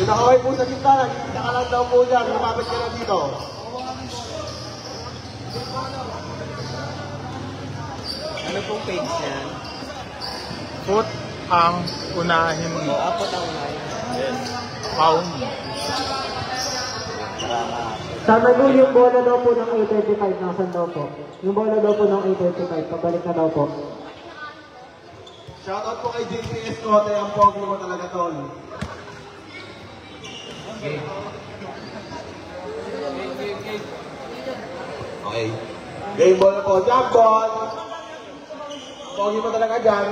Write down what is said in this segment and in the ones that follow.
Yung nakaway po sa gitna, nakikita ka lang daw po dyan. Lumapit ka na dito. Ano pong page yan? Foot ang unahin mo. Apot ang unahin. Yes. Pound. Sama po yung bola daw po ng A35, nasan daw po? Yung bola daw po ng A35, pabalik na daw po. Shoutout po kay JPS Kote, ang pogi mo talaga, tol. Okay. Game ball na po. Jump ball. Pogi mo talaga dyan.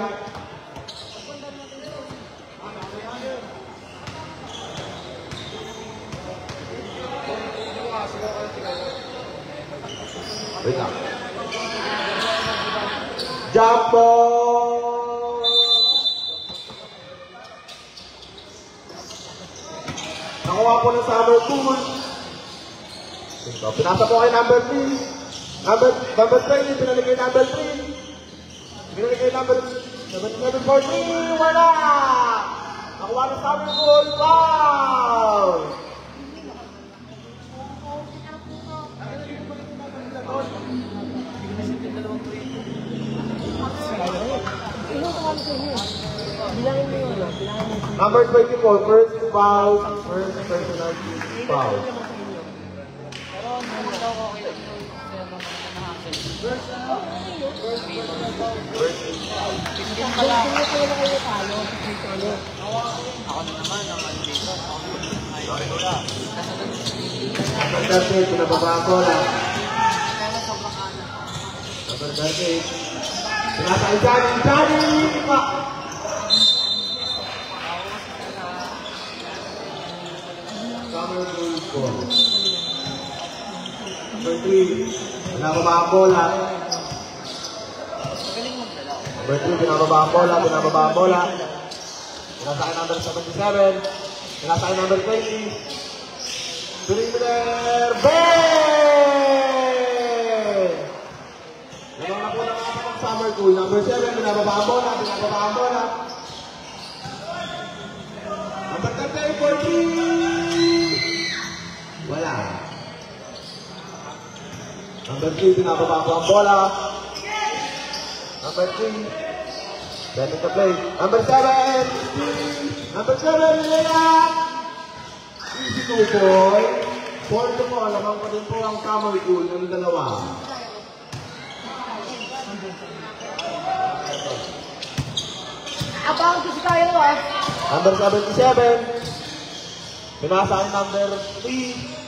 Wait lang. Jump ball. Nakuha po ng summer pool. So, pinasa po kay number 3. Number 20, pinalik kay number 3. Pinalik kay number 14. Wala! Nakuha ng summer pool. Foul! Number 24, first foul, first personal foul. Ako na naman, ang ano dito. Number 30, pinababaan ko lang. Number 30, pinasa Johnny! Summer pool ball. Number 3, pinababa ang bola. Number 3, pinababa ang bola, Pinasa kay number 77, pinasa kay number 20. Perimeter, bang! Ngayon na po ng summer pool. Number 7, pinababa ang bola, Number 30, 14! Wala. Number 3, pinababa po ang bola. Number 3, setting the play. Number 7, nila. Easy 2 boy. 4 po, alamang pa din po ang summer pool ng dalawa. Abang kasi tayo Number 77, pinasa kay number 3.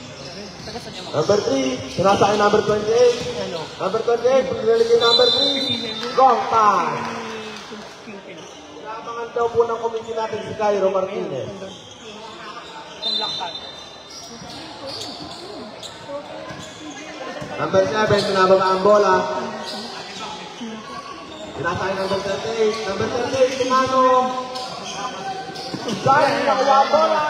Number 3, pinasa kay number 28. Number 28, pinili kay number 3. Gong pass. Inabangan daw po ng committee natin si Cairo Martinez. Number 7, pinababa ang bola. Pinasa kay number 38. Number 38, Timano. Johnny, nakuha ang bola.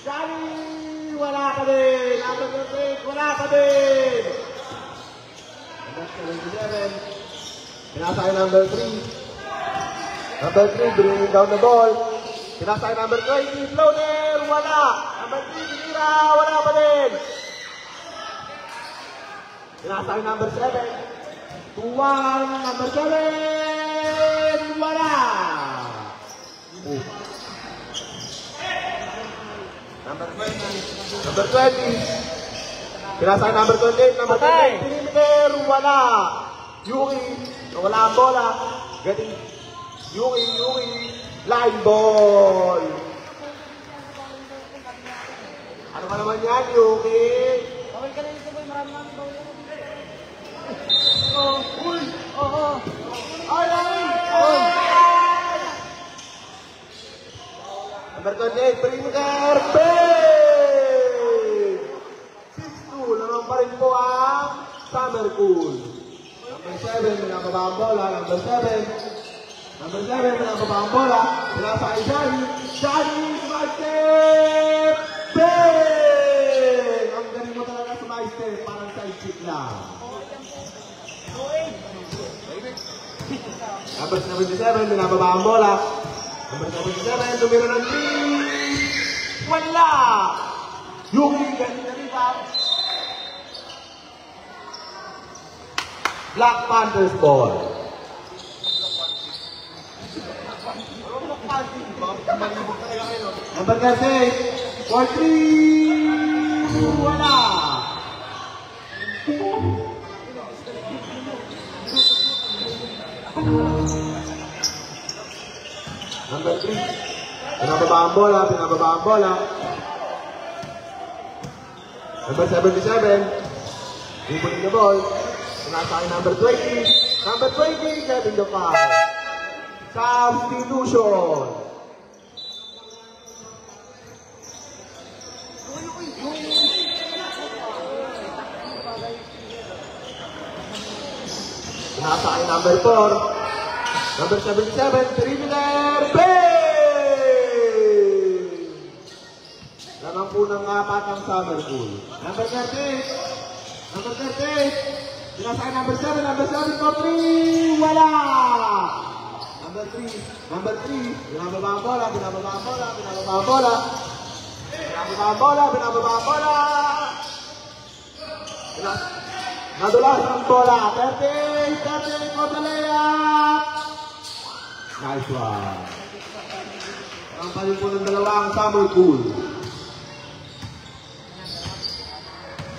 Johnny, wala ka din. Number 38, wala ka din. Number 77, pinasa kay number 3. Number 3, bringing down the ball. Pinasa kay number 20, floater, wala. Number 3, binira, wala pa din. Pinasa kay number 7. 2-1, number 7, wala. Number 20. Pinasa kay number 28, number 28, perimeter, wala. Yuki, wala ang bola. Getting Yuki, line ball. Ano ka naman yan, Yuki? Okay ka na dito boy, marami bola. Number 28, perimeter, bang! 6-2, naman pa rin po ang summer pool. Number 7, pinababa ang bola. Number 7, pinababa ang bola. Pinasa kay Johnny, smash-step, bang! Ang galing mo talaga smash-step, parang side kick lang. Number 77, binababa ang bola. Number 77, tumira ng 3. Wala! Yuki, galing na rebound. Black Panthers ball. Number 13, for 3. Wala! Number 3. Pinababa ang bola, pinababa ang bola. Number 77. Ibunin the ball. Pinasakay number 20. Number 20, getting the foul. Substitution. Pinasakay number 4. Number 77, perimeter, bang! Lamang po ng 4 ang summer pool. Number 30. Number 30. Pinasakay number 7. Number 7 for 3. Wala! Number 3. Number 3. Binababa ang bola. Binababa ang bola. Binababa ang bola. Binababa ang bola. Binababa ang bola. Nadulas ang bola. 30. 30 for the layup. Nice one. Ang paling po ng dalawang summer pool.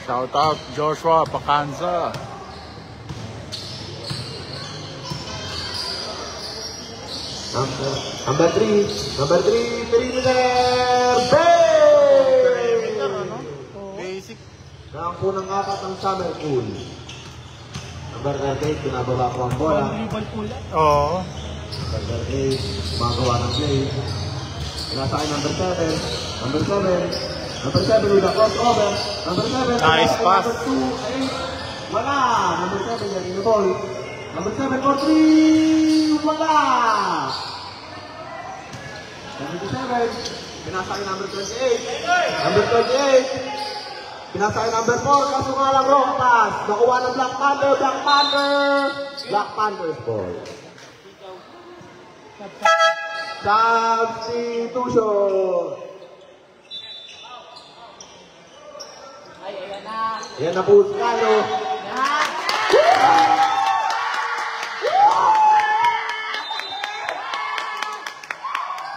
Shout out Joshua Pacanza. Number 3. Number 3. Perimeter. Bang! Basic. Ang po ng 4 ang summer pool. Number 38. Pinababa ko ang bola. Oo. Number 8, gumagawa ng play. Pinasakay number 7. Number 7. Number 7 with a crossover. Number 7. Nice pass. Number 2, 8. Wala. Number 7, yan in the ball. Number 7 for 3. Wala. Number 7. Pinasakay number 28. Number 28. Pinasakay number 4. Kaso nga lang wrong pass. Nakuha ng Black Panther. Black Panther. Black Panther's ball. Substitution. Yan na po Scalo.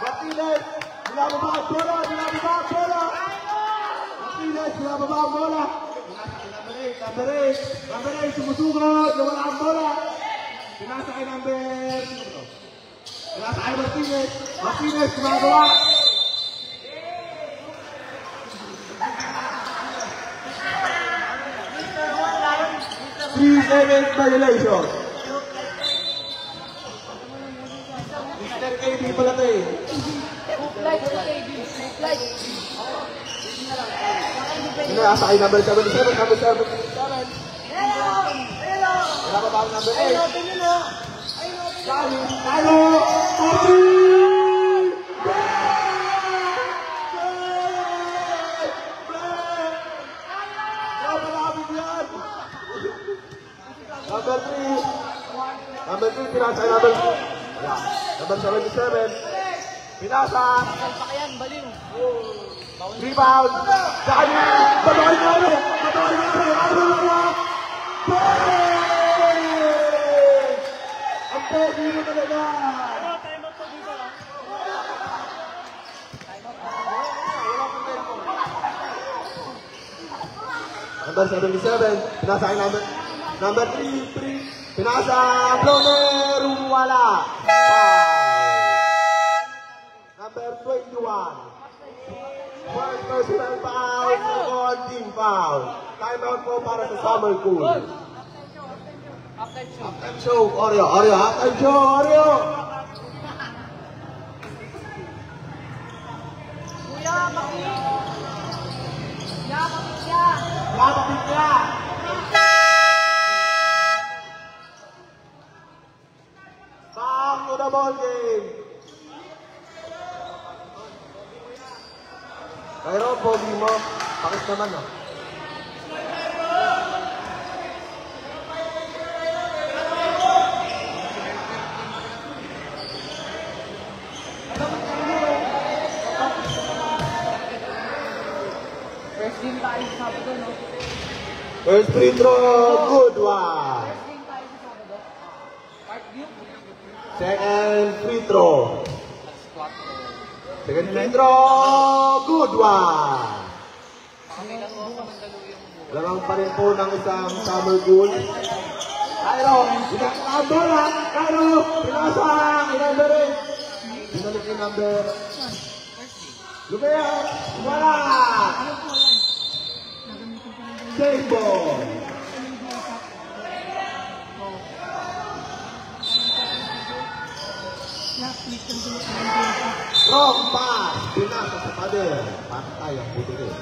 Martinez, binababa ang bola, binababa ang bola. Martinez, binababa ang bola. Number 8, sumusugod, nawala ang bola. Pinasakay number... Pinasakay Martinez. Martinez, gumagawa. Three-seven violation. Mr. KD pala ito eh. Pinasakay number 77, number 77. Pinababa ang number 8. Kalo! Number 3. Number 3, pinasa number 2. Number 77. Pinasa. Rebound. Dali. Patuloy na rin. Patuloy na rin. Ang pogi mo talaga. Number 77. Pinasa ay number 3. Pinasa. Bloner. Wala. Number 21. First personal foul, second team foul. Timeout po para sa summer pool. Halftime show, Oreo, halftime show, Oreo. Kuya, bakit? Bakit siya? Bakit siya? Back to the ball game. Pero pogi mo, pakit naman ah. First free throw, good one. Second free throw. Second free throw, good one. Lamang pa rin po ng isang summer goal. Cairo, ang bola. Cairo, pinasang, inamber. Binalik yung number. Lumayan, wala. Save ball. Wrong pass. Pinasa sa pader. Patay ang buti rin.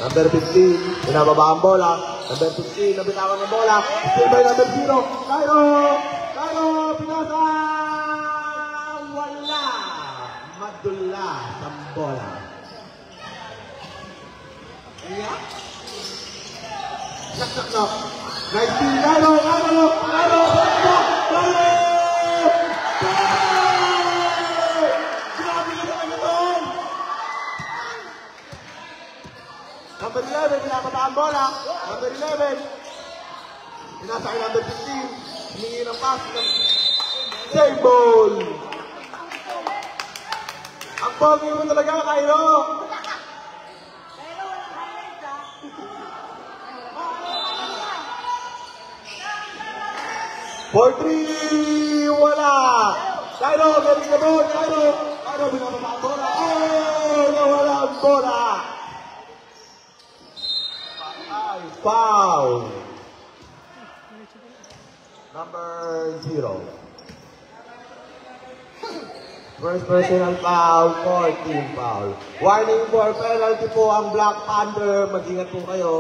Number 15, pinababa ang bola. Number 15, nabitawan ang bola. Still by number 0. Cairo! Cairo! Pinasa! Wala! Madula ang bola. Yeah. Knock. Nice team, Cairo! Cairo! Cairo! Cairo! Number 11, pinapata ang bola. Number 11. Pinasa kay number 15. Humingi ng pass. Save ball. Ang pogi mo talaga, Cairo. For 3, wala. Cairo, galing na ball. Cairo, pinapata ang bola. Oh, nawala ang bola. Foul. Number 0. First personal foul, 14 foul. Warning for penalty po ang Black Panther. Mag-ingat po kayo.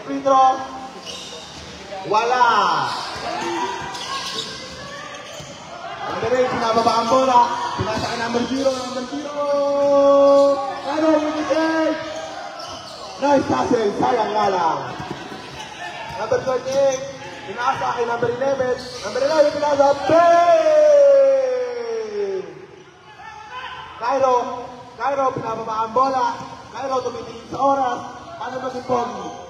Free throw. Wala. Number 8, pinababa ang bola. Pinasa ka number 0. Number 0. Ano yung mistake? Nice passing. Sayang nga lang. Number 28, pinasa kay number 11. Number 11, pinasa. Bang! Cairo, pinababa ang bola. Cairo, tumitingin sa oras. Paano maging pogi?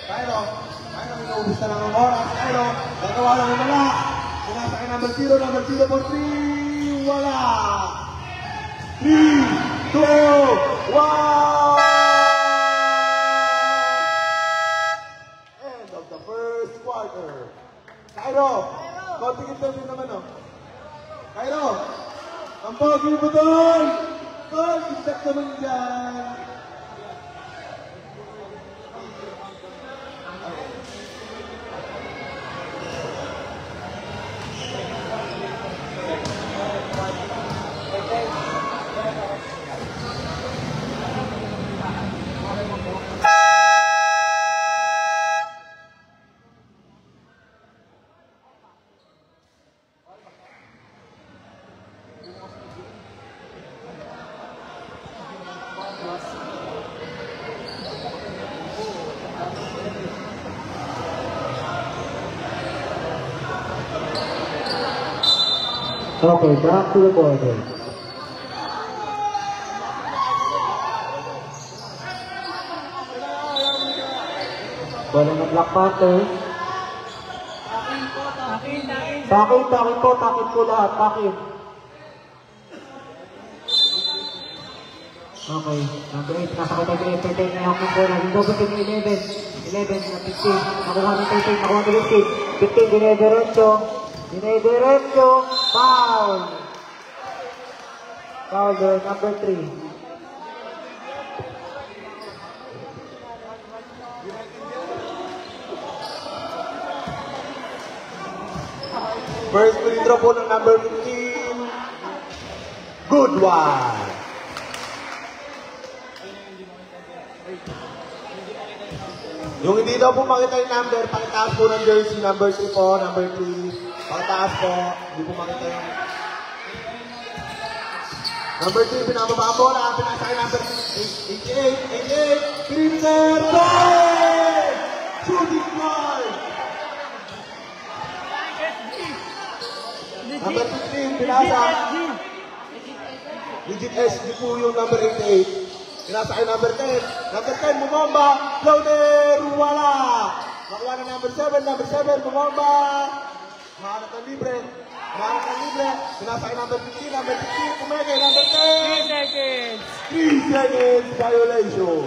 Cairo, inuubos na lang ang oras. Cairo, gagawa lang ang wala. Pinasa kay number 0 for 3. Wala. 3, 2, 1. End of the first quarter. Cairo, konting interview naman, oh. Cairo, ang pogi mo doon. Istak naman dyan. Okay, back to the border. Bola ng Black Panther. Takin ko lahat, takin. Okay, number 8, nasa kita yung entertain na yung bola. Yung double team 11 na 15. Nakuha ng 13, nakuha ng 15. 15, Dinediretso, foul. Foul there, number 3. First free throw po ng number 15. Good one. Yung hindi daw po makita yung number, pakitaas po ng jersey. Number 3 po, number 3. Pakitaas po. Hindi po makita yung... Number 3, pinababa ang bola. Pinasa yung number 88. Criminal goal! Shooting goal! Number 15, pinasa. Legit SG po yung number 88. Pinasa kay number 10. Number 10, bumomba. Floater, wala. Nakuha na number 7. Number 7, bumomba. Mahanap ng libre. Mahanap ng libre. Pinasa kay number 15. Number 15, kumeke. Number 10. 3 seconds violation.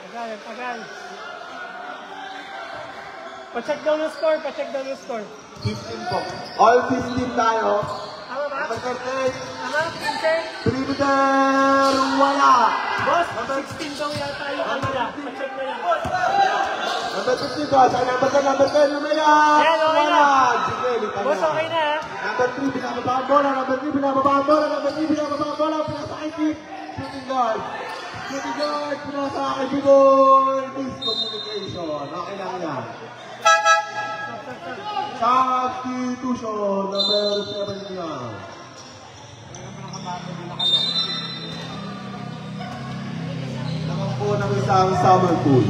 Pagal. Pa-check down yung score, 15 po. All 15 tayo. Tama ba? Number 13. Tama? 15? Perimeter, wala. Boss, 16 daw yata yung kanila. Pa-check na yan. Number 15 ko, sa number 10, number 10, lumaya! Ayan, okay na. Sige, lipat na. Boss, okay na ha? Number 3, binababa ang bola. Number 3, binababa ang bola. Number 3, binababa ang bola. Pinasa kay Keith. Shooting guard. Shooting guard, pinasa kay Bigoy. Miscommunication. Okay lang yan. Substitution, number 7 yan. Naman po ng isang summer pool.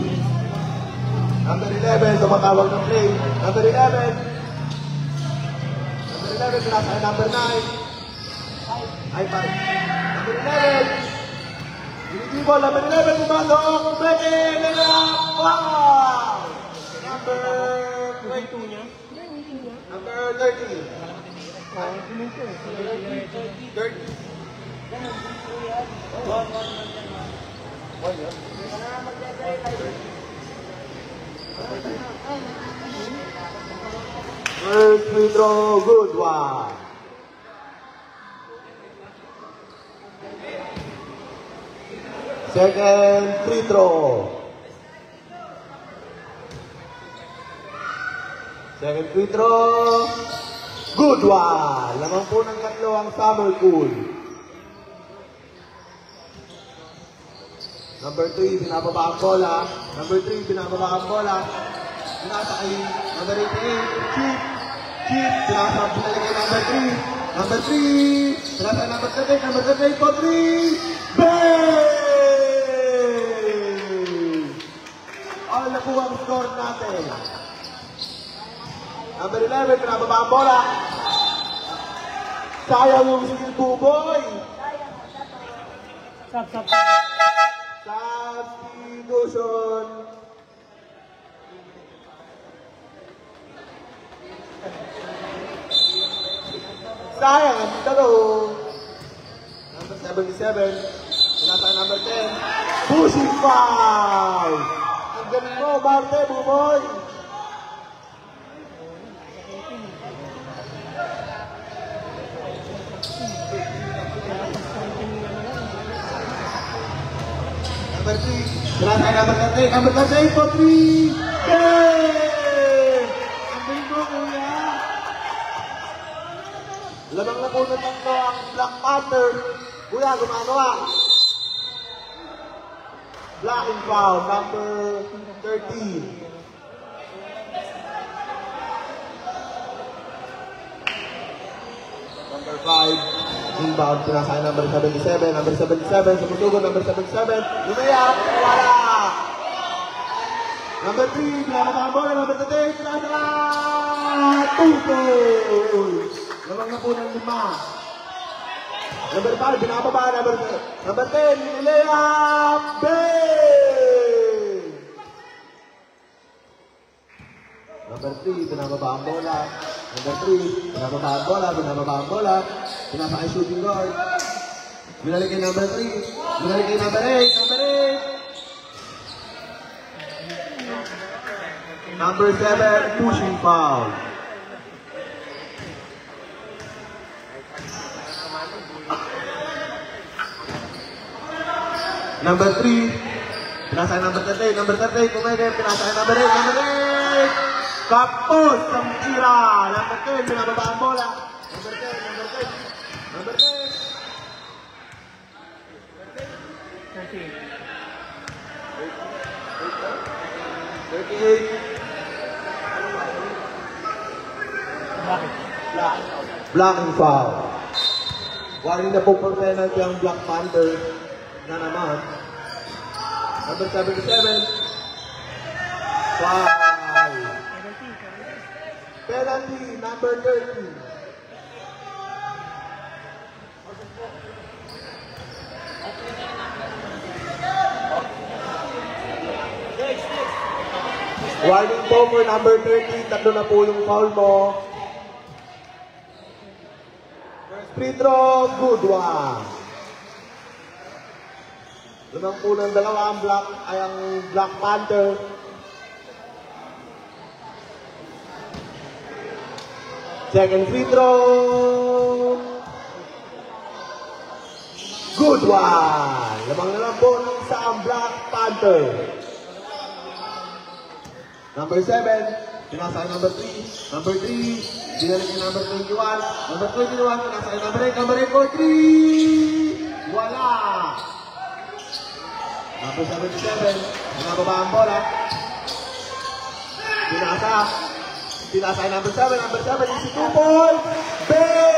Number 11, tumatawag ng play. Number 11. Number 11, pinasa kay number 9. Ay, 5. Number 11. Binitibol, number 11, bumado. Kumeke, nila. Wow! Number 22 niya. Number 30. 30. First free throw, good one. Second free throw. Second free throw, good one. Lamang po ng tatlo ang summer pool. Number 3, binababa ang bola. Number 3, binababa ang bola. Pinasa kay number 88, Chip. Chip, pinasa, pinali kay number 3. Number 3, pinasa kay number 7, number 7, for 3. Bang! All na po ang score natin. Number 11, pinababa ang bola. Sayang yung skill buboy. Substitution. Sayang, ang talo. Number 77. Pinasa number 10. Pushing foul. Ang galing mo, Marte, buboy. Number 3. Pinasa number 13. Number 13 for 3. Yay! Ang galing mo, kuya. Lamang na po na tatlo ang Black Panther. Kuya, gumagawa. Blocking foul, number 13. Number 5. Inbound, pinasa number 77. Number 77, sumutugon, number 77. Lumaya, wala. Number 3, pinasa ang bola. Number 38, pinasa. 2 goals. Lamang na po ng 5. Number 5, binababa. Number 10, layup. Bang! Number 3, binababa ang bola. Number 3, binababa ang bola. Binababa ang bola. Pinasa kay shooting guard. Binalik kay number 3. Binalik kay number 8. Number 8. Number 7, pushing foul. Number 3, pinasa number 38, number 38, kumede, pinasa number 8, number 8, kapos, ang tira, number 10, binababa ang bola, number 10, number 10, number 10, 38. Bakit? Blocking foul. Warning na po for penalty ang Black Panther na naman. Number 77. Foul. Penalty, number 30. Warning po for number 30. Tatlo na po yung foul mo. First free throw, good one. Limang po ng dalawa ang Black Panther. Second free throw. Good one. Lamang na lang po ng isa ang Black Panther. Number 7, pinasa number 3. Number 3, dinalik ni number 21. Number 21, pinasa number 8. Number 8 for 3. Wala. Number 77, pinababa ang bola. Pinasa number 7. Number 7, easy 2 ball. Bang!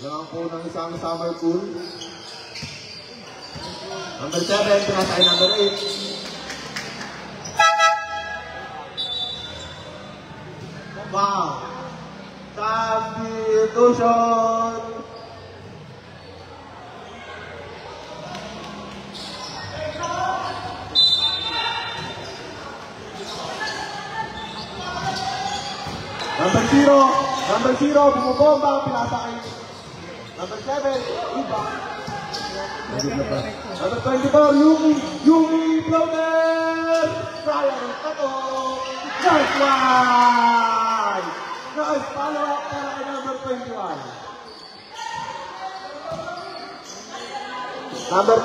Lamang po ng isang summer pool. Number 7, pinasay number 8. Wow! Substitution! Number 0, bumubomba ang pinasay. Number 7, iba. Number 24, Yumi floater! Sayang ang tato! Nice one! Nice follow-up para kay number 21. Number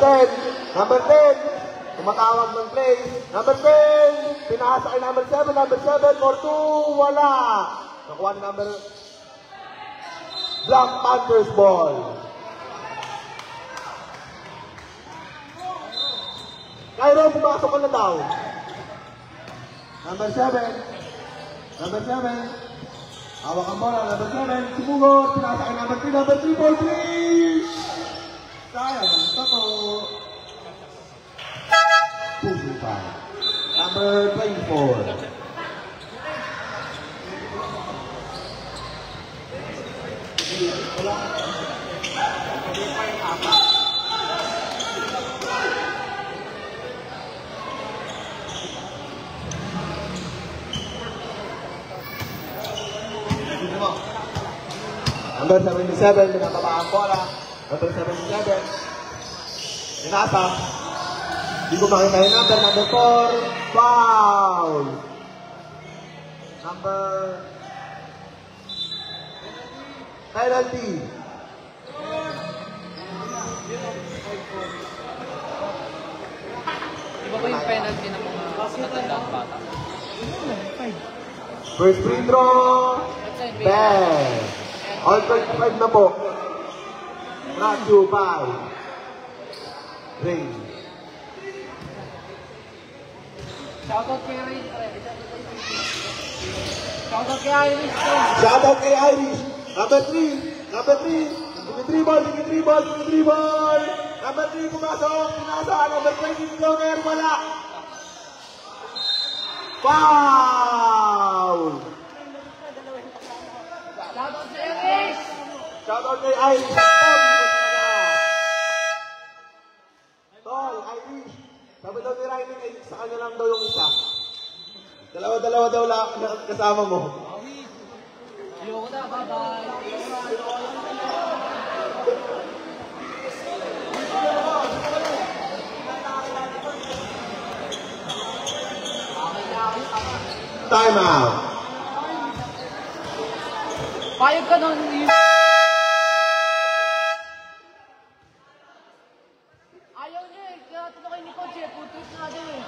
10, tumatawag ng play. Number 10, pinasa kay number 7 for 2, wala. Nakuha ni number Black Panthers ball. Cairo, pumasok ka na daw. Number 7. Hawak ang bola. Number 7. Sumugot. Pinasa kay number 3. Number 3 for 3. Sayang ang tato. Puso pa. Number 24. Number 77, pinataba ang bola. Number 77. Pinasa. Hindi ko makita yung number 4. Foul. Number... penalty. Iba ba yung penalty ng mga matandang bata? First free throw. Bang. All 25 na po. Brought you by Ring. Shoutout kay Irish. Shoutout kay Irish. Shoutout kay Irish. Number 3. Number 3. Sige 3 ball. Number 3 pumasok. Pinasa. Number 20 floater. Wala. Foul. Shoutout kay Irish. Shoutout kay Irish. Tol, Irish. Sabi daw ni Riley, sa kanya lang daw yung isa. Dalawa daw lang kasama mo. Ayoko na, bye-bye. Time out. Payag ka nun. Ayaw niya eh. Kaya tinakay ni Coach eh. Putwit na din eh.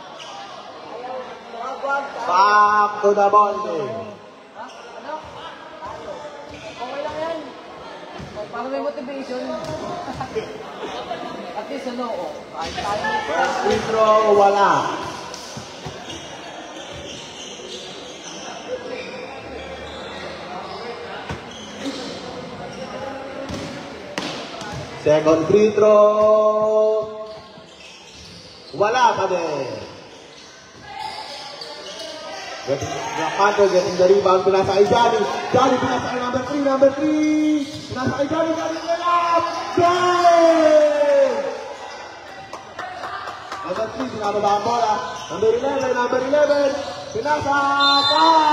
Back to the ball game. Ha? Ano? Okay lang yan. Para may motivation. At least ano, kahit tayo. First free throw, wala. Second free throw. Wala pa din. Rapato getting the rebound. Pinasa kay Johnny. Johnny pinasa kay number 3. Pinasa kay Johnny. Johnny nilap. Goal! Number 3, sinababa ang bola. Number 11. Pinasa. Foul!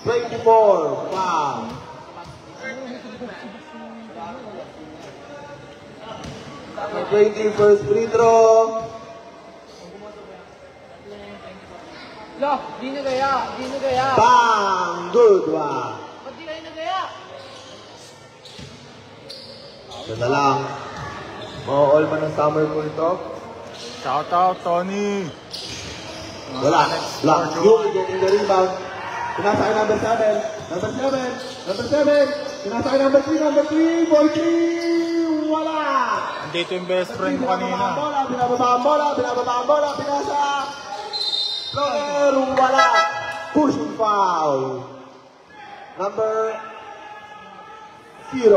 24. Foul. Number 20, first free throw. Lo, di na gaya. Bang! Good one. Ba't di kayo nagaya? Ito na lang. All man ng summer pool ito. Shout out, Tony. Wala. Yul getting the rebound. Pinasa kay number 7. Number 7. Pinasa kay number 3. Boy 3. Wala. Andito yung best friend mo kanina. Binababa ang bola. Pinasa. Floater. Wala. Pushing foul. Number 0.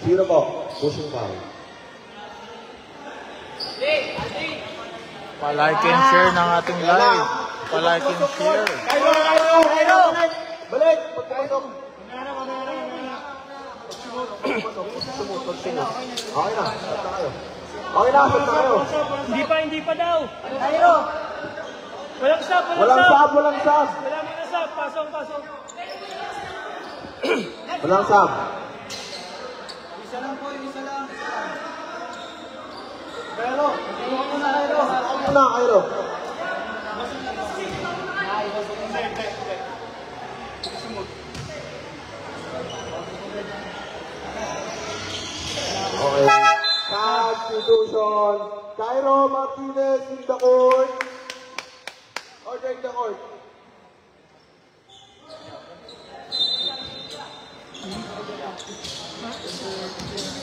0 po. Pushing foul. Palike and share ng ating live. Palike and share. Kairo! Balik! Pagpapasok! Okay na. Stop na kayo. Hindi pa daw. Kairo! Walang stop. Walang sab. Wala mo na stop. Pasok. Walang sab. Isa lang. Kairo! Ako na, Kairo. Okay. Substitution. Cairo Martinez in the court. Order in the court.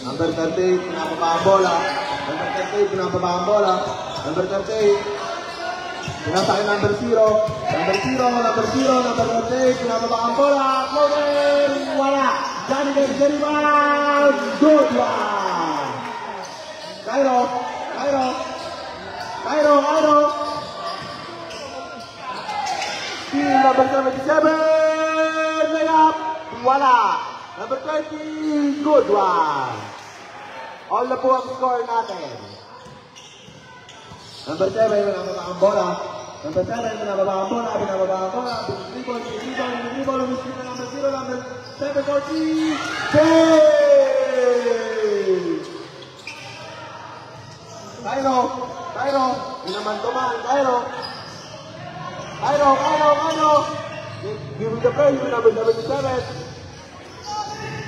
Number 38, pinababa ang bola. Number 38, pinababa ang bola. Number 38, pinasa kay number 0. Number 38, pinababa ang bola. Floater, wala. Johnny gets the rebound. Good one. Cairo. Team number 77, layup. Wala. Number 20, good one. All na po ang score natin. Number 7, pinababa ang bola. Pinababa ang bola. Dribble, umisip na number 0, number 7, 40. Save! Cairo, inaman-tuman, Cairo. Give me the play, number 77.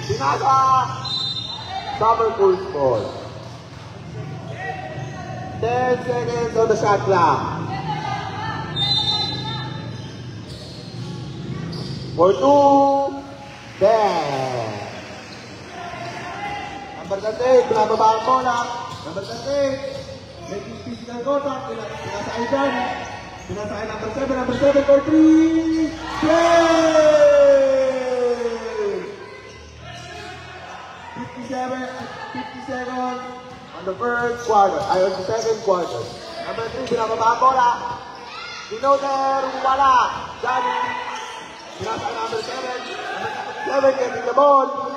Pinasa. Summer pool score. 10 seconds on the shot clock. 4-2. 10. Number 38, pinababa ang bola. Number 38. Making physical contact. Pinasa kay Johnny. Pinasa kay number 7 for 3. Play! 50 seconds on the first quarter. On the second quarter. Number 3, pinababa ang bola. Dinoter, wala. Johnny. Pinasa kay number 7. Number 7 getting the ball.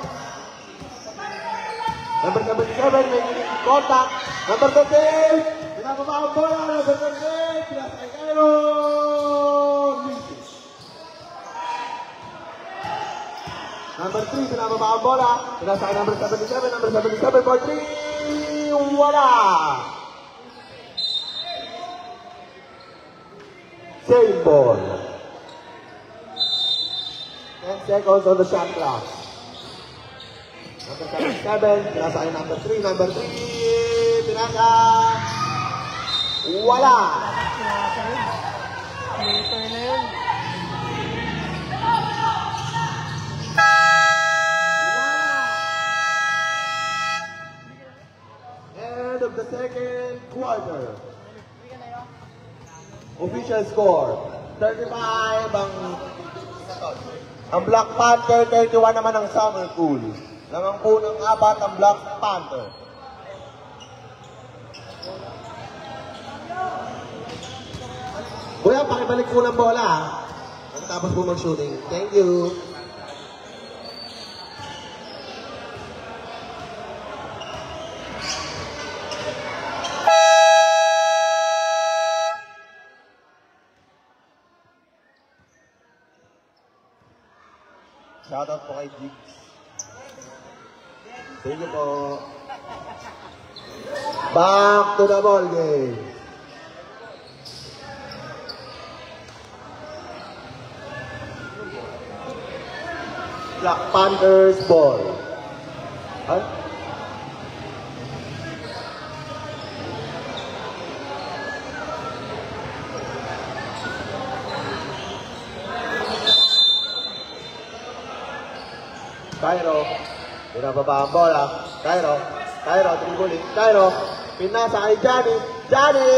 Number 77 making contact. Number 13, pinababa ang bola. Number 13, pinasa kay Cairo. Number 3, pinababa ang bola. Pinasa kay number 77. Number 77 for 3. Wala. Same ball. 10 seconds on the shot clock. Number 77, pinasa kay number 3. Number 3, pinasa. Wala. Nasa yun. Later na yun. End of the second quarter. Official score, 35 ang Black Panther, 31 naman ang Summer Cool. Lamang po ng 4 ang Black Panther. Kuya, pakibalik po ng bola ha. Pagkatapos po mag-shooting. Thank you. Shoutout po kay Jigs. Thank you po. Back to the ball game. Black Panthers ball. Huh? Cairo, pinababa ang bola. Cairo, dribbling. Cairo, pinasa kay Johnny. Johnny!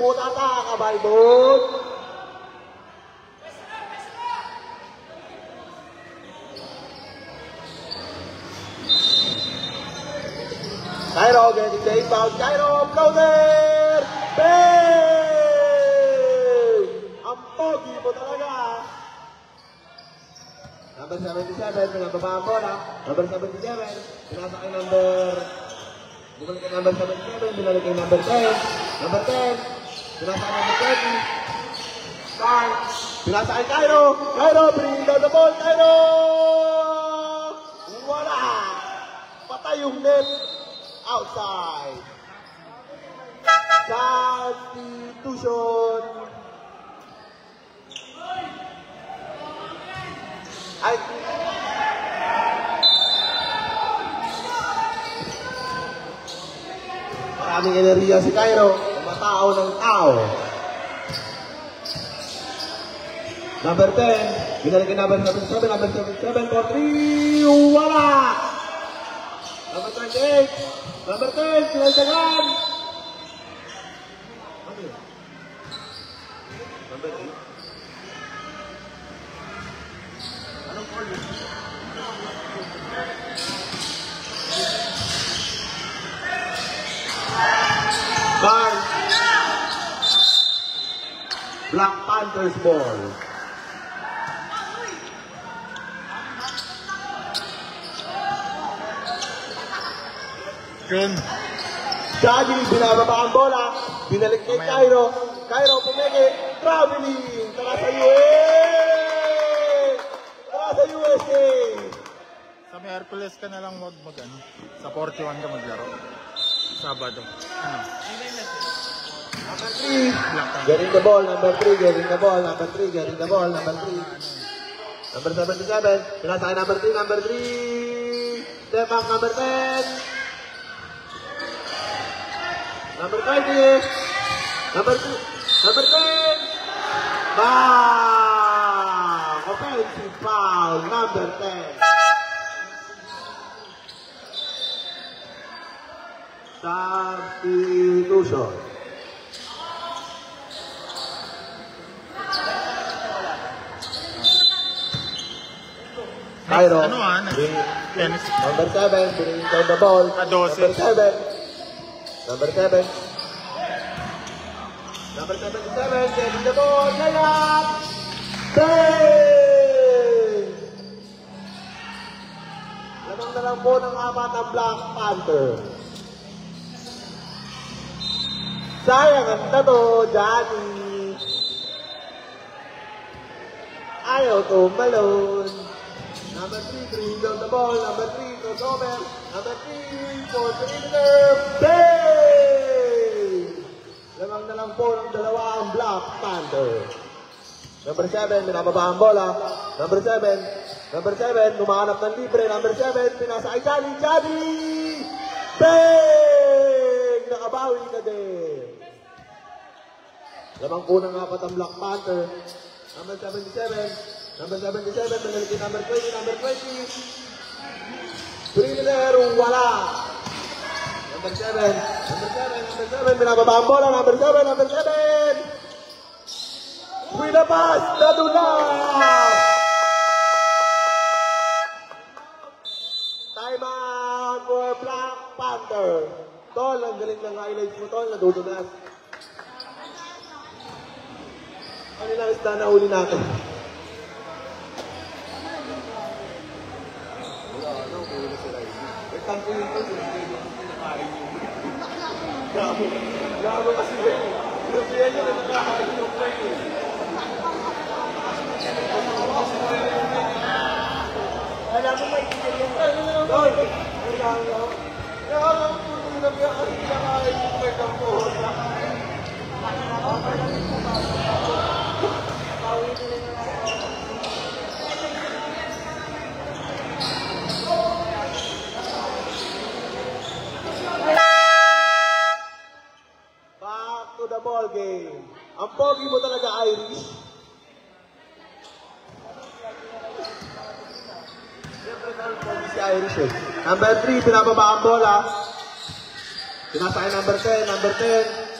Butata, kabaybon. Cairo, getting the inbound. Cairo, floater! Bang! Ang pogi mo talaga. Number 77, pinababa ang bola. Number 77, pinasa kay bumalik kay number 77, binalik kay number 10. Number 10, pinasa kay number 20. Start, pinasa kay Cairo. Cairo, bring down the ball. Cairo! Wala! Patay yung net. Outside. Substitution. Ay, maraming enerhiya si Cairo. Matao ng tao. Number 10. Binalik kay number 77. Number 77 for 3. Wala! Number 28. Number 10. Sinaldagan. Number 8. Anong call yun? Barnes. Black Panthers ball. Yun. Johnny, binababa ang bola. Binalik kay Cairo. Cairo, pumeke. Traveling. Tara sa USA! Tara sa USA! Sa may Hercules ka na lang mag-ano. Sa 41 ka maglaro. Sabado. Ano? Number 3. Getting the ball. Number 3. Getting the ball. Number 3. Getting the ball. Number 3. Number 77. Pinasa kay number 3. Number 3. Step back. Number 10. Number 20. Number 2. Number 10. Bang! Offensive foul. Number 10. Substitution. Cairo. Ano tennis. Number 7. Bringing down the ball. Adose. Number 7. Number 7. Number 77, getting the ball, layup! Bang! Lamang na lang po ng apat ang Black Panther. Sayang ang tato, Johnny. Ayaw tumalon. Number 3, bring down the ball. Number 3, goes over. Number 3, for the leader. Bang! Lamang na lang po ng dalawa ang Black Panther. Number 7, binababa ang bola. Number 7, humahanap ng libre. Number 7, pinasa kay Johnny. Johnny! Bang! Nakabawi na din. Lamang po ng apat ang Black Panther. Number 77. Number 77, manalikin number 20, number 20. Thriller, wala. Number 7, number 7, binababa ang bola. Number 7, number 7. With a pass, nadula. Time out for Black Panther. Tol, ang galing ng highlights mo, Tol, nadudulas. Ano lang isda na uli natin? Gabo kasi sabihan nyo na nakakain yung play eh. Wala mo may itigil yun. Back to the ball game. Ang pogi mo talaga, Irish. Siyempre na ang pogi si Irish eh. Number 3, pinababa ang bola. Pinasakay number 10, number 10.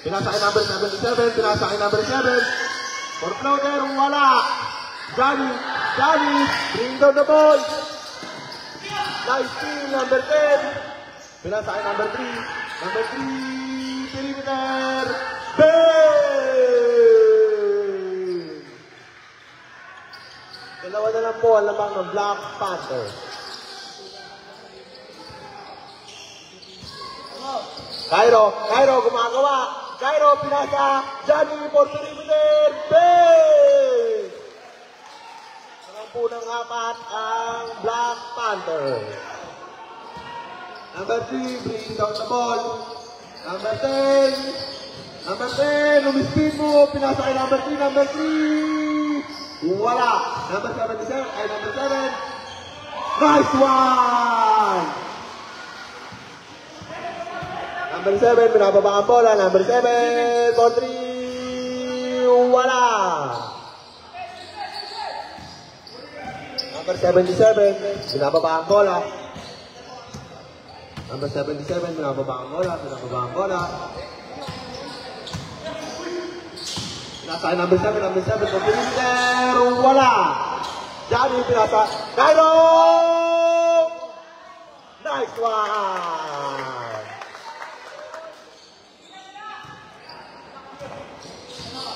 Pinasakay number 77, pinasakay number 7. For floater, wala. Johnny, bring down the ball. Nice steal, number 10. Pinasakay number 3. Number 3, perimeter. Bang! Dalawa na lang po ang lamang ng Black Panther. Cairo, gumagawa. Cairo, pinasa. Johnny, for perimeter. Bang! Nalang po ng apat ang Black Panther. Number 3, bring down the ball. Number 10, umispin mo, pinasa kay number 3, number 3. Wala. Number 77, ay number 7. Nice one! Number 7, pinababa ang bola. Number 7, ball 3. Wala. Number 77, pinababa ang bola. Number 77, pinababa ang bola. Pinasa number 7, for perimeter. Wala. Johnny, pinasa. Cairo! Nice one!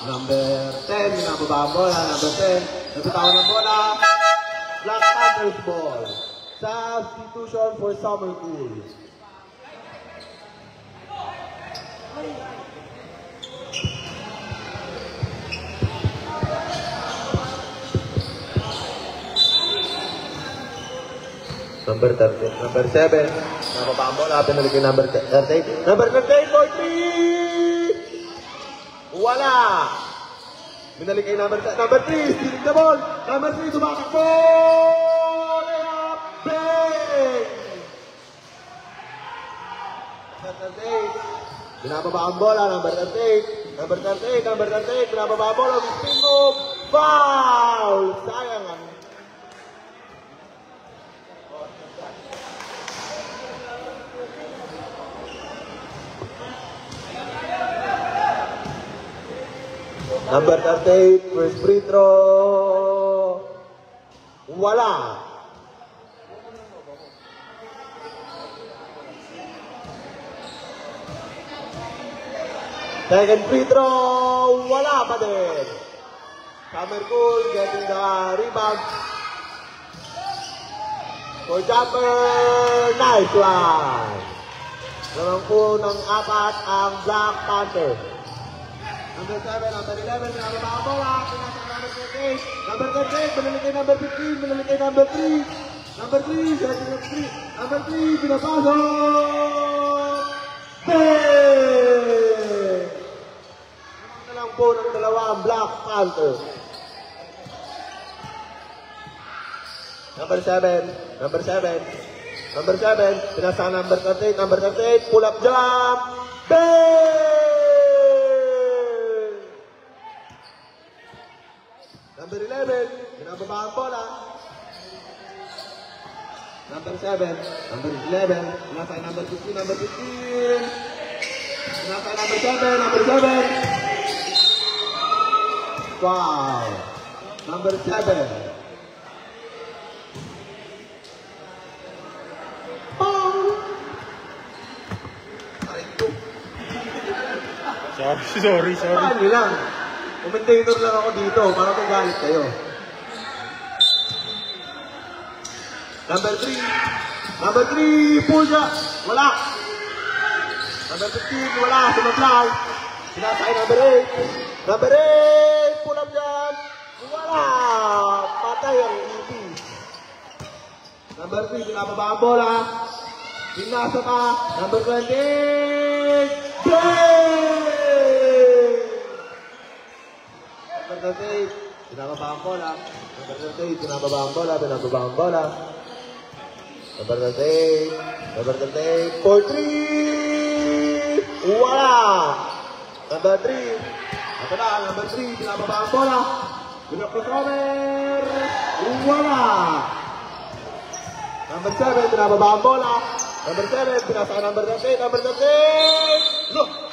Number 10, pinababa ang bola. Number 10, nabitawan ang bola. Black Panthers ball. Substitution for Summer Cool. Number 30, number 7. Nababa ang bola, pinalikin number 38. Number 38 for 3! Wala! Pinalikin number 3, stealing the ball. Number 3, tumakak po! Layup! Bang! Number 38. Binababa ang bola, number 38. Number 38, binababa ang bola. Spin move! Foul! Sayang ang number 38, first free throw. Wala. Second free throw. Wala pa din. Summer Cool getting the rebound. For jumper. Nice one. Naman po ng apat ang Black Panther. Number 7, number 11, pinababa ang bola, pinasa number 38, number 38, binalikay number 15, binalikay number 3, number 3, number 3, pinapasok! Bang! Naman na lang po ng dalawa ang Black Panther. Number 7, pinasa number 38, pull up jump, bang! Number 11, binababa ang bola. Number 7, number 11, pinasay number 15, number 15. Pinasay number 7, number 7. Wow. Number 7. Sorry. Paano lang? Commentator lang ako dito para kung galit kayo. Number 3. Number 3, pull shot. Wala. Number 15, wala. Sumablay. Sinasay number 8. Number 8, pull up dyan. Wala. Patay ang EP. Number 3, pinababa ang bola. Pinasa ka. Number 20. Break! Number 38, pinababa ang bola. Number 38, pinababa ang bola. Pinababa ang bola. Number 38, number 38, for 3! Wala! Number 3, ito na, number 3, pinababa ang bola. Pinag-crossover! Wala! Number 7, pinababa ang bola. Number 7, pinasa ka number 38, number 38! Look!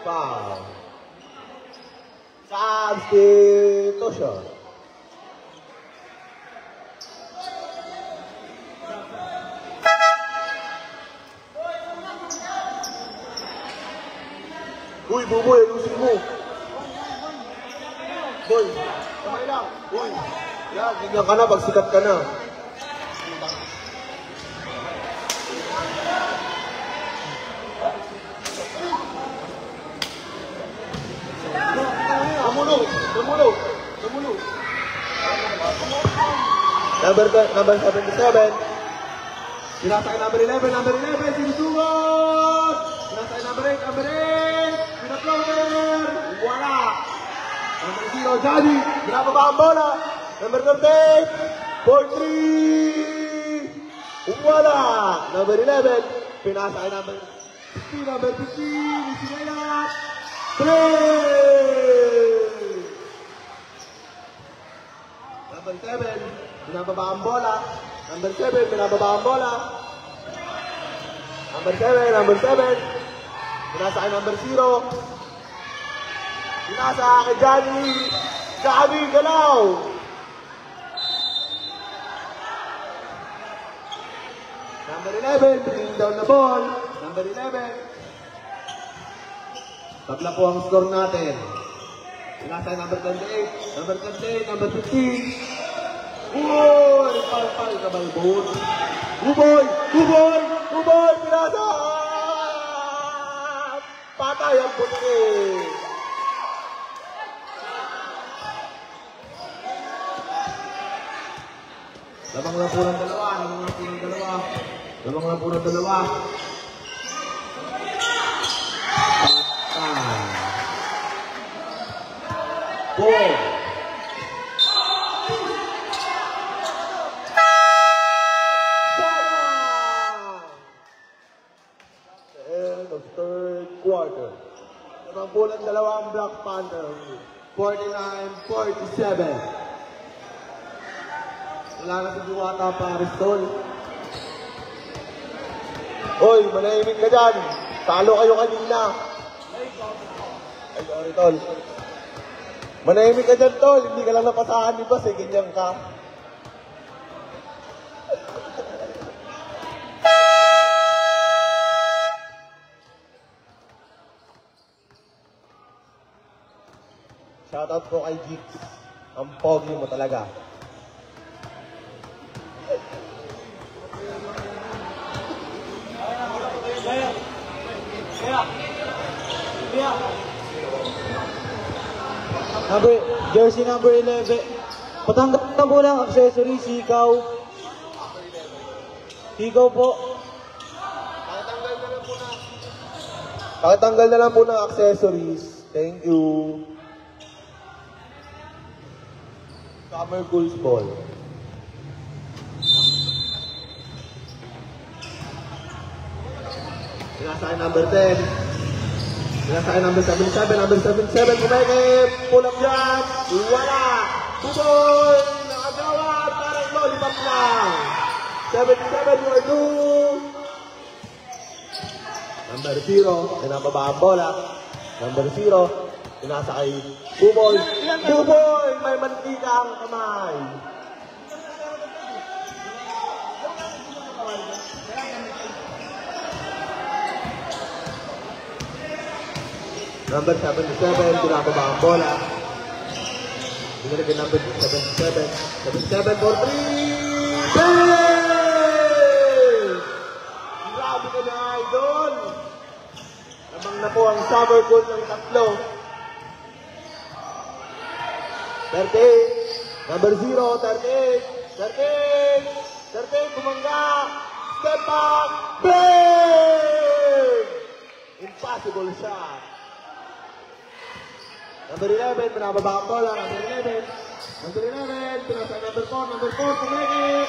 Foul! Substitution. Uy, Buboy, lusin mo. Boy, kamay lang. Uy, yan, ganyan ka na, pagsikat ka na. Tumulog. Number 77. Pinasay number 11, sinusugot. Pinasay number 8, pinaploater. Wala. Number 0, Johnny. Pinababa ang bola. Number 38, 4-3. Wala. Number 11, pinasay number 15, Sinayat. 3! Number 7, binababa ang bola. Number 7, binababa ang bola. Number 7, pinasa kay number 0. Pinasa kay Johnny. Johnny, galaw! Number 11, bringing down the ball. Number 11. Tatla po ang score natin. Pinasa number 28, number 28, number 15. Uy! Pal, kabalbon. Buboy! Pinasa! Patay ang puti! Lamang lang po ng dalawa. Four. End of third quarter. Namampulan dalawa ang Black Panther. 49-47. Wala na si Diwata Paristol. Hoy, manahimik ka dyan. Talo kayo kanina. Ay, sorry, tol. Manahimik ka dyan, tol. Hindi ka lang napasahan ni Bas, ganyan ka. Shoutout po kay Jeeps. Ang pogi mo talaga. Jersey number 11. Patanggap na po ng accessory, Sikaw. Sikaw po. Pakitanggal na lang po ng accessories. Thank you. Summer Cools Ball. Sinasay number 10. Pinasakay number 77, number 77, kumekip, pull-up dyan, wala. Tuboy, nakagawa, parang lollipop lang. 77, you are due. Number 0, pinababa ang bola. Number 0, pinasakay Buboy. Buboy, may mantika ang kamay. Number 77, pinababa ang bola. Binigay number 77. 77 for 3. Bang! Grabe ka na, idol. Lamang na po ang summer goal ng tatlo. 38. Number 0, 38. 38. 38, bumangga. Step back. Bang! Impossible shot. Number 11, pinababa ang bola. Number 11. Number 11, pinasa number 4. Number 4, kumekip.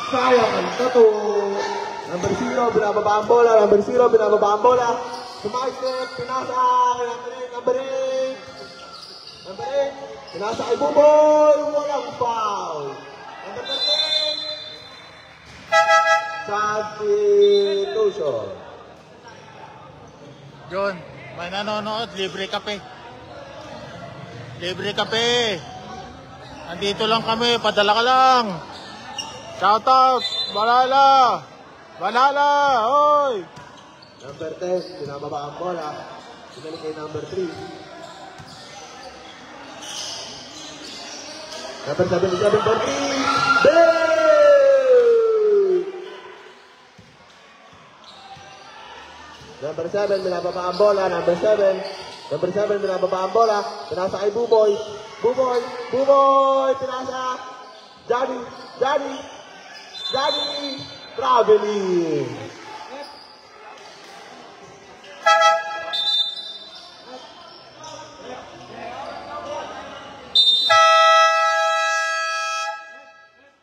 Sayang ang tato. Number 0, binababa ang bola. Number 0, binababa ang bola. Sumakit, pinasa kay number 8. Number 8, pinasa kay Buboy. Walang foul. Number 13, substitution. John, may nanonood, libre kape. Libre kape. Andito lang kami, padala ka lang. Shoutout, Balala. Balala, hoy. Number 10, pinababa ang bola. Pinalik kay number 3. Number 77 for 3. Bang! Number 7, binababa ang bola. Number 7. Number 7, binababa ang bola. Pinasa kay Buboy. Buboy. Buboy. Pinasa. Johnny. Johnny. Johnny. Traveling.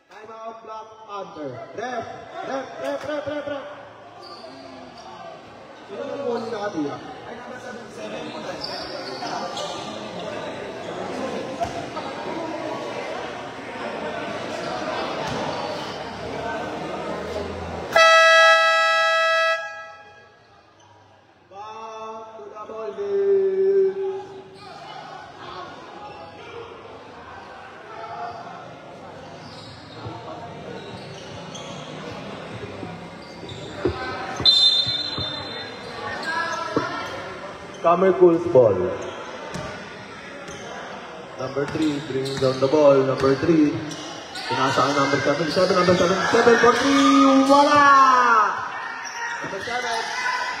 Time out, block, under. Ref. Ref. Ref. Ref. Ref. Ref. Sino naman mo na nakatira? Back to the ball game. Summer Cools ball. Number 3, bringing down the ball. Number 3, pinasa ang number 77. Number 77 for 3. Wala! Number 7,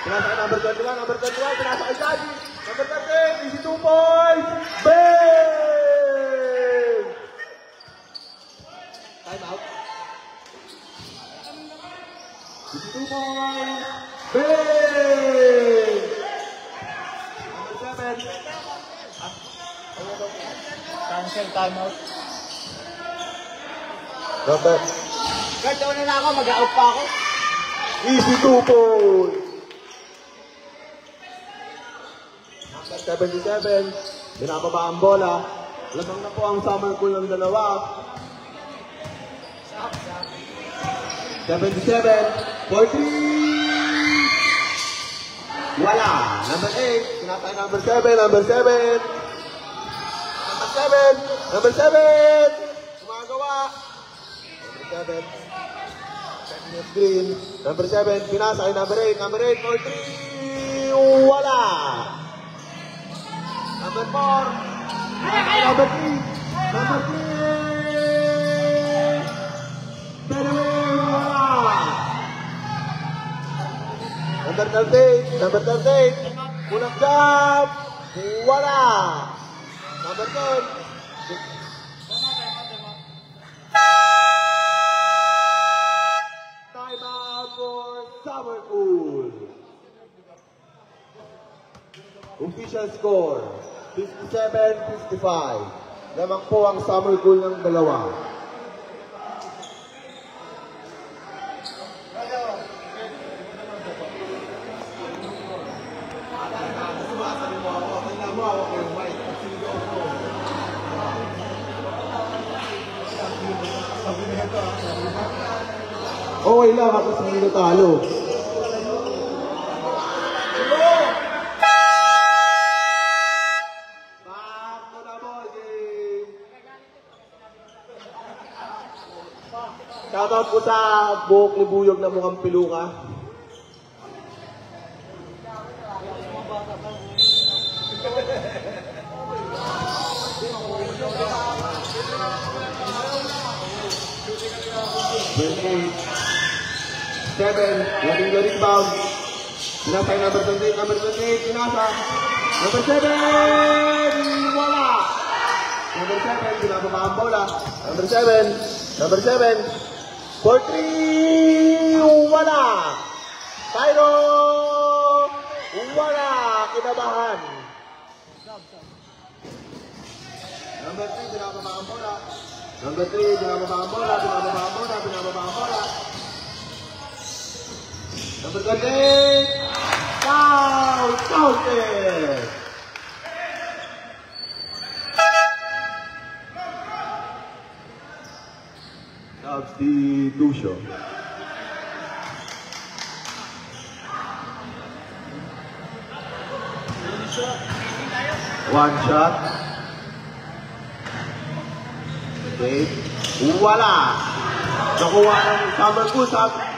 pinasa ang number 21. Number 21, pinasa kay Daddy. Number 13, easy 2 points. Bang! Time out. Easy 2 points. Bang! Cancel timeout. Number Guard, na ako, mag-out pa ako. easy 2 points. Number 77, binababa ang bola. Lamang na po ang summer pool ng dalawa. 77, 43. Wala. Number 8, pinatay number 7, number 7. Number 7, number 7. Gumagawa. Number 7. Second screen. Number 7, pinasa kay number 8. Number 8, 43. Wala. Number 4. Number 3. Number 3. Pero wala. Number 38. Number 38. Pulang jump. Wala. Number 10. Time out for Summer Pool. Official score, 57-55. Lamang po ang Summer Pool ng dalawa. Okay lang ako sa hindi natalo. Back to the ball game. Shoutout po sa buhok ni Buyog na mukhang piluka. Seven, winning the rebound. Pinasa yung number 28, pinasa. Number 7, wala. Number 7, pinababa ang bola. Number 7, for 3, wala. Cairo, wala. Kinabahan. Number 3, pinababa ang bola. Number 3, pinababa ang bola. Number 28, foul, counted. Substitution. One shot. Okay. Wala. Nakuha ng Summer Kusap.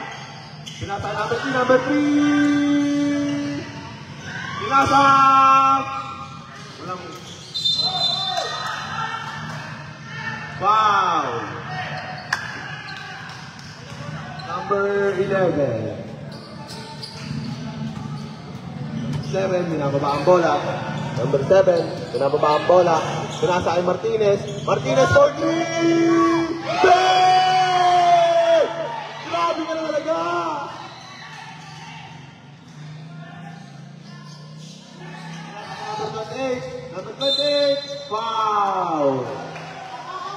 Pinasa number 3. Pinasa. Walang foul. Number 11. 7, binababa ang bola. Number 7, binababa ang bola. Pinasa kay Martinez. Martinez for 3! Bang! Grabe ka na talaga! Number 28, foul!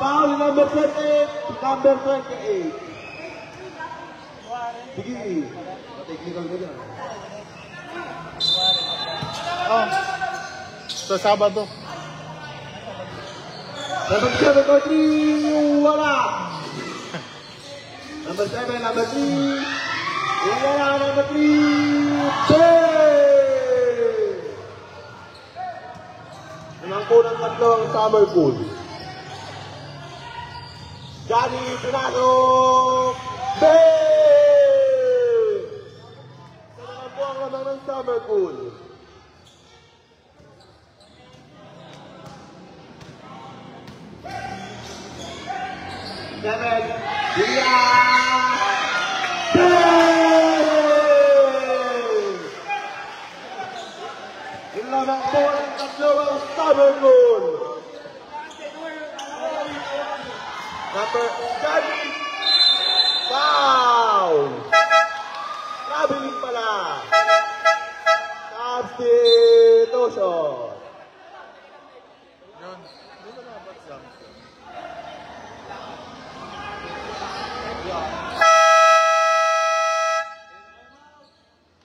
Foul number 28, number 28. Sige, technical ka dyan. Oh, sa Sabado. Number 7 for 3, wala! Number 7, number 3, wala, number 3, Nangkunan tatlo ang Summer Pool. Johnny Pinasok! Bang! Talagang po ang lamang ng Summer Pool. Seven, Dia! Ilamang po ang tatlo ang Summer Pool. Number 7, foul! Traveling pala. Substitution. Yun. Hindi ko dapat lang.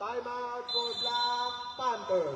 Time out for Black Panther.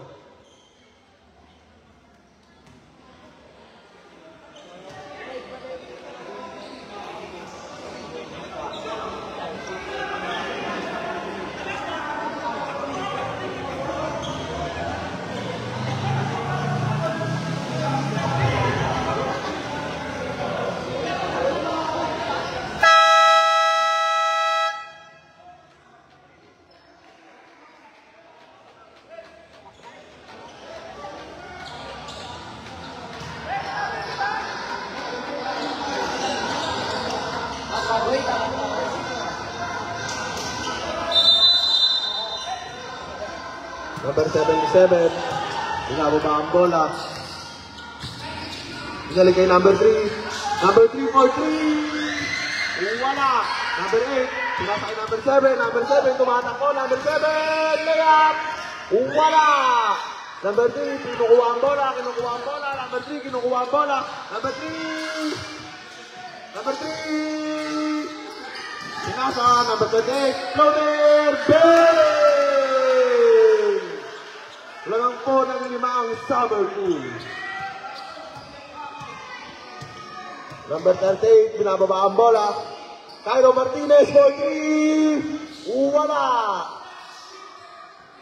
Number 77, binababa ang bola. Binalik kay number 3. Number 3 for 3. Wala. Number 8, pinasa kay number 7. Number 7, tumatakbo. Number 7, layup. Wala. Number 3, kinukuha ang bola. Number 3, kinukuha ang bola. Number 3. Number 3. Pinasa. Number 28, floater. Bang! Lagang po ng 5 ang Summer Pool. Number 38, binababa ang bola. Cairo Martinez for 3. Wala.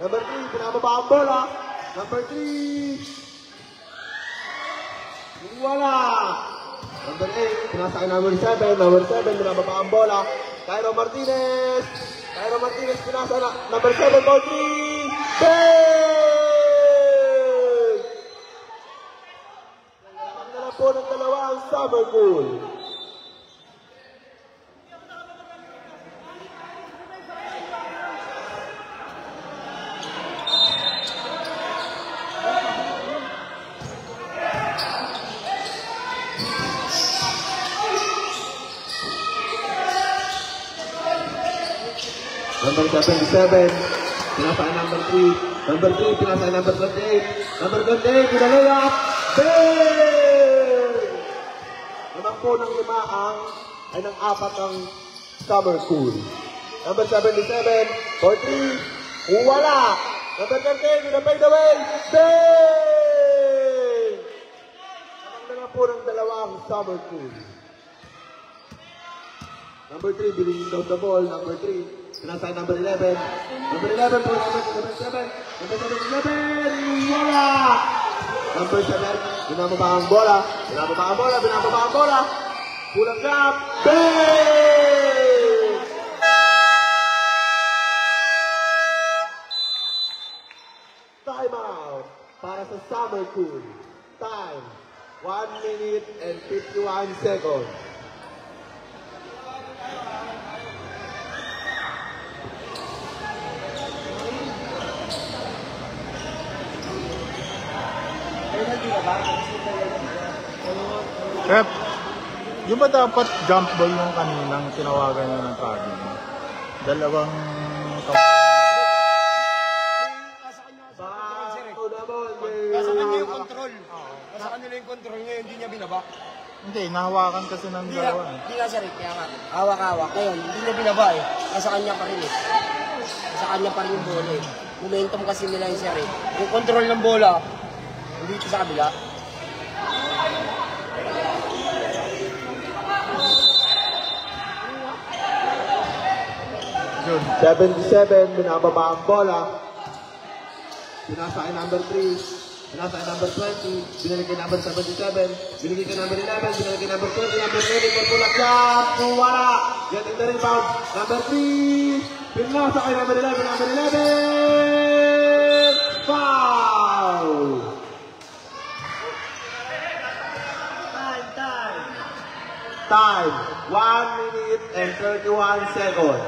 Number 3, pinababa ang bola. Number 3. Wala. Number 8, pinasa kay number 7. Number 7, pinababa ang bola. Cairo Martinez. Cairo Martinez, pinasa na. Number 7 for 3. Bang! Ang dala po ng dalawa ang Summer Cool. Number 77, pinasa kay number 3. Number 3, pinasa kay number 28. Number 28, pinalaya. Bang! Naman po ng 5 ay ng 4 ang Summer Cool. Number 77, for 3. Wala. Number 13, with a fade away. Bang! Naman po ng 2 ang Summer Cool. Number 3, bringing down the ball. Number 3. Pinasa kay number 11. Number 11 po, number 7. Number 7, 11. Wala! Number 7, binababa ang bola. Binababa ang bola, binababa ang bola. Kulang gap. Bang! Time out para sa Summer Cool. Time, 1 minute and 51 seconds. Rep, yung ba dapat jump ball yung kaninang tinawagan niya ng tagging? Dalawang Nasa kanya yung control. Nasa kanila yung control niya, hindi niya binaba. Hindi, nahawakan kasi ng dalawa. Hindi na sir, kaya nga. Hawak-hawak. Ngayon, hindi niya binaba eh. Nasa kanya pa rin eh. Nasa kanya pa rin yung bola eh. Momentum kasi nila yung sir eh. Yung control ng bola, hindi ito sa kabila. Yun. 77, binababa ang bola. Pinasa kay number 3. Pinasa kay number 20. Binalik kay number 77. Binalik kay number 11. Binalik kay number 20. Number 20, pagpulak yan. Wala. Getting the rebound. Number 3. Pinasa kay number 11. Number 11. Foul. Time. 1 minute and 31 seconds.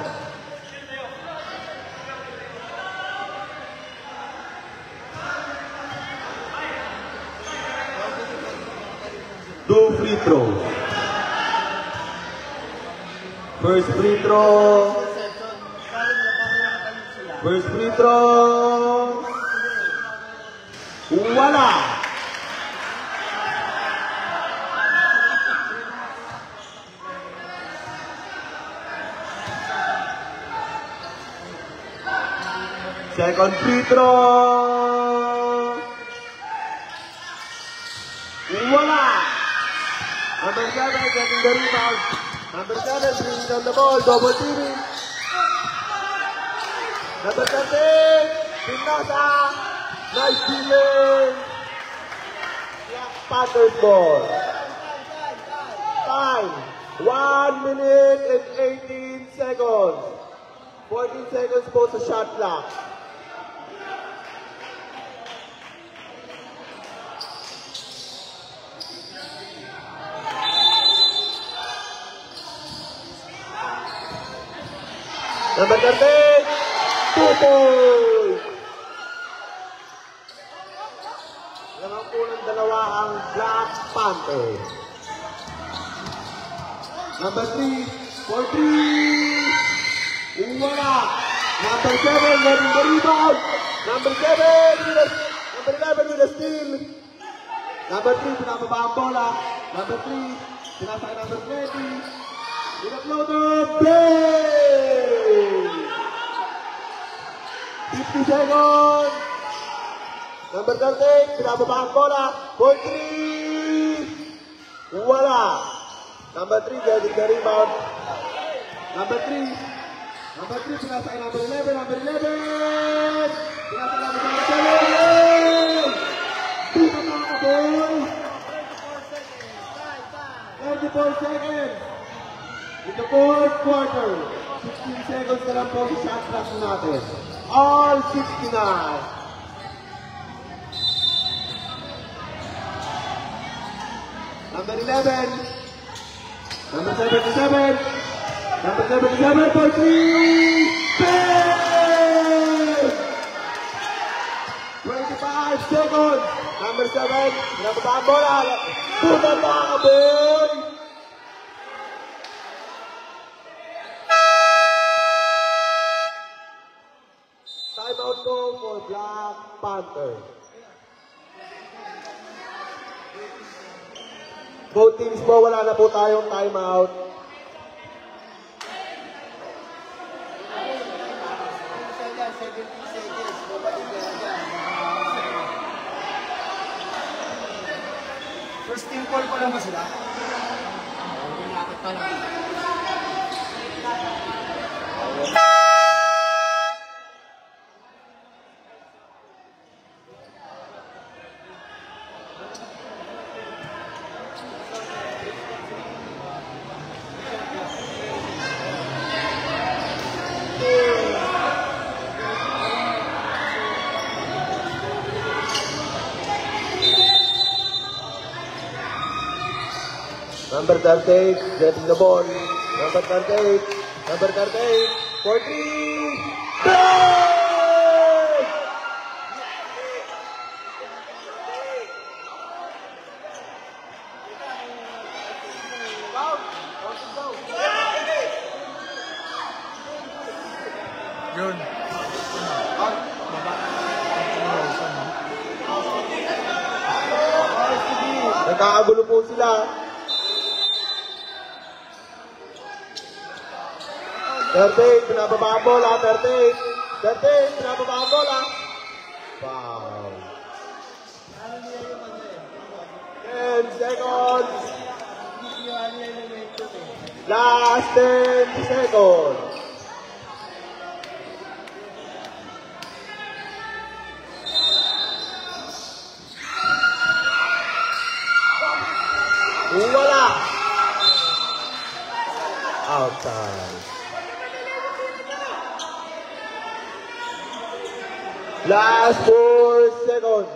Two free throws. First free throw. First free throw. Wala. Second free throw. Wala. Number 7 getting the rebound. Number 7 bringing down the ball. Double teaming. Number 13. Pinasa. Nice stealing. Black Panthers ball. Time. 1 minute and 18 seconds. 14 seconds po sa shot clock. Number 13, 2 points. Lamang po ng dalawa ang Black Panthers. Number 3, for 3. Wala. Number 7, getting the rebound. Number 7, number 11 with a steal. Number 3, pinababa ang bola. Number 3, pinasa kay number 20. Pinaploaded, play! 50 seconds. Number 13, pinababa ang bola. For 3. Wala. Number 3, getting the rebound. Number 3. Number 3, pinasa kay number 11. Number 11! Pinasa kay number 7. Puta mga kaboy! 34 seconds. In the fourth quarter, 16 seconds na lang po sa shot clock natin. All 69. Number 11. Number 77. Number 77 for 3. Bang! 25 seconds. Number 7. Pinababa ang bola. Puta mga kaboy! Time out po for Black Panther. Both teams po, wala na po tayong time out. First team call pa lang ba sila? Number 38, getting the ball. Number 38, number 38, for 3. Bang! Yun. Nagkakagulo po sila. 38, pinababa ang bola. 38, 38, pinababa ang bola. Wow. 10 seconds. Last 10 seconds. Wala. Outside. Last 4 seconds.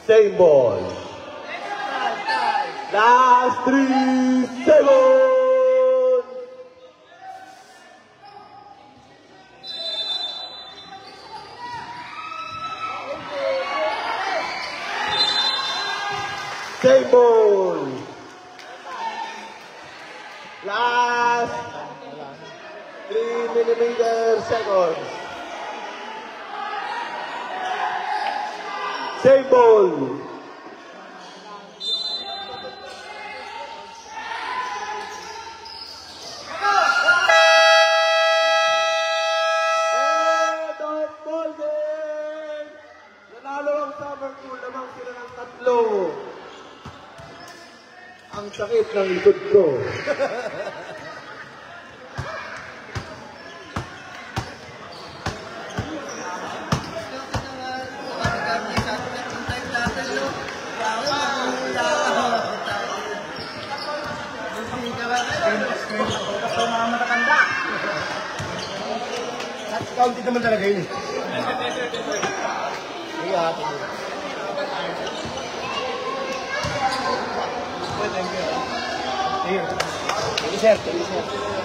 Same ball. Last 3 seconds. Same ball. Last 3 seconds. Same ball. Nanalo ang Summerpool, lamang sila ng 3. Ang sakit ng likod ko. Counted naman talaga yun eh. Sige, hati mo. Thank you. Thank you, sir. Thank you, sir.